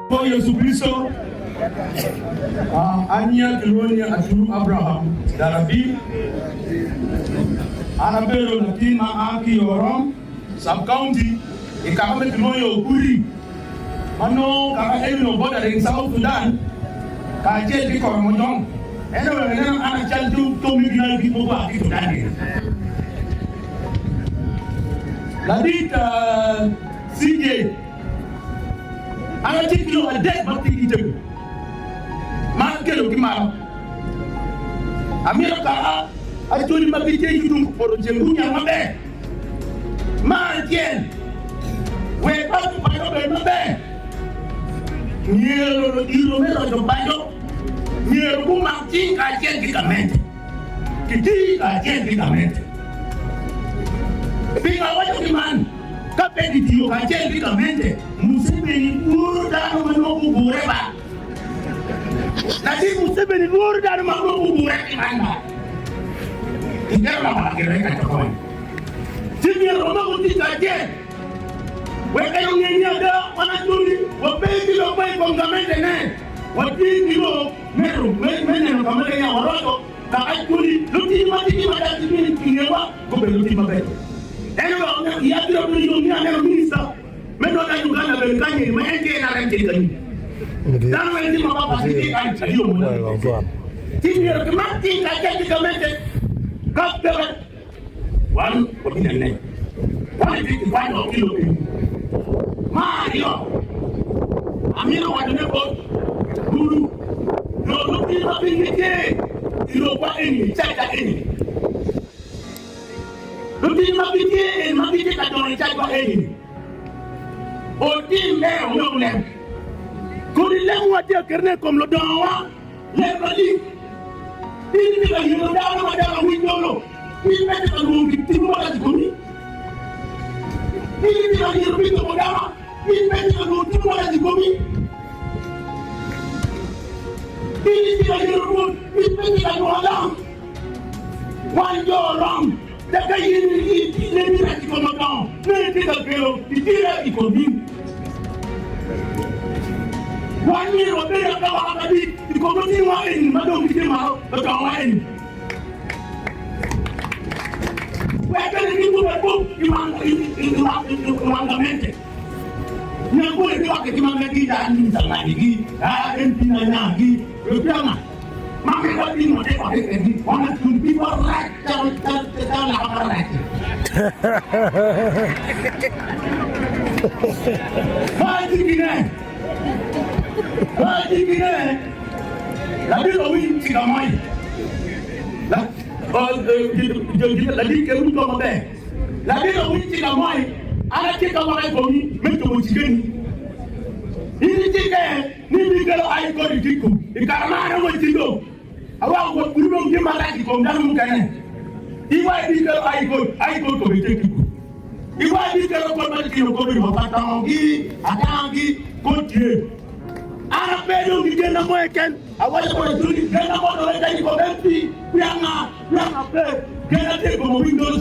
For Yesu Kristo anya kiloni atu Abraham darabi anabelo natima aki yorom sub county ikakame kiloni okuri mano kaka eno border in South Sudan ka je di koromojong eno wena ana chantu to miginal ki boba ki Sudan ladita CJ ana tikilo a dead bakti ite ma kelo ki ma amira ka a tori ma bije yudum poro jengu nya mabe ma tien we ba ba be mabe nielo lo ilo melo do bajo nielo ku ma tin ka tien ki kamente ki ka tien ki kamente pinga wajo ki man kapedi dio ka tien ki kamente Museveni urudano manoku bureba. Nasi Museveni urudano manoku bureba. Tinggal nama lagi mereka cakap. Sini Roma kunci saja. Mereka yang ini ada mana tuli, wapai kilo wapai kongamen dengan, wapai kilo meru, meru kamera yang orang tu, tak tuli, luti mati ada sini tinggal, kau beluti mati. Eno orang ia tidak boleh diomongkan dengan minister. Mendo da Uganda be kanye ma enje na ran ke gani dan ma ndi ma ba ti kan tayo mo na ti ni ko ma ti ka ke ka mente ka be wan ko ni ne wan ti ba no kilo ma yo amiro wa ne ko guru no ti ma bi ni ke ilo kwa eni cha eni no ti ma bi ke ka don cha kwa eni Odi mère non lem. Kodi lem wati akerne comme le dawa. Le bali. Ini ni bali no dawa ma dawa windono. Ini mete ko ngi timo la jikoni. Ini ni bali no windono mo dawa. Ini mete ko ngi timo la jikoni. Ini ni bali no ko ini mete ko wala. Wan yo ram. Da kai ni le ni la jikono dawa. Ne ti ka pelo, ti tira ikobi. Wani robe ya kawa hadi ikomoni wa eni madom kitema bakawa eni weka ni kitu bebo imangamente nyangule kwa kimangagi da ni zalagi empina nyangi rupiama mami kwa dino de kwa eni wana tumbi wa right down la right Haji kine la bilo wi ti kamai la la di ke wi ko mabe la bilo wi ti kamai ala ti kamai ko mi me to mo ti gani ni ti ke ni bi ke ai ko di ku i karama na mo ti do awa ko buru mo ti mala ti ko ndam mo kane iwa bi ke ai ko ko be ti ku iwa bi ke ko ma ti ko bi mo patangi atangi ko ti ana pedo ngijenda mweken awale ko tuli gena ko do dai ko bempi pianga pe gena te ko windows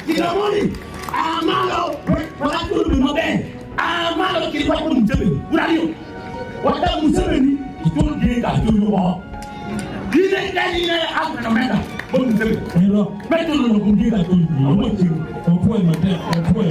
kila moni amalo wala tulu no ben amalo ki kwa Museveni uradio wata Museveni itonge ka tulu ho dine kani ne akana menda bo Museveni no meto no kunjika tulu mo ti ko mate ko